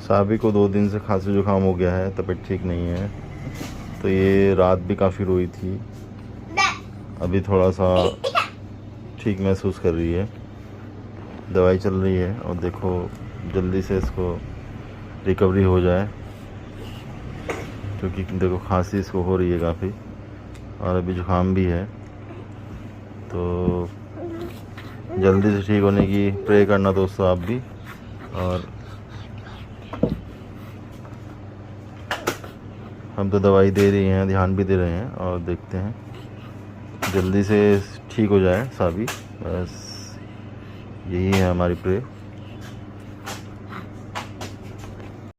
साबी को 2 दिन से खांसी जुकाम हो गया है, तबीयत ठीक नहीं है। तो ये रात भी काफ़ी रोई थी, अभी थोड़ा सा ठीक महसूस कर रही है। दवाई चल रही है और देखो जल्दी से इसको रिकवरी हो जाए, क्योंकि देखो खांसी इसको हो रही है काफ़ी और अभी जुकाम भी है। तो जल्दी से ठीक होने की प्रे करना दोस्तों आप भी। और हम तो दवाई दे रही हैं, ध्यान भी दे रहे हैं और देखते हैं जल्दी से ठीक हो जाए साबी, बस यही है हमारी प्रे।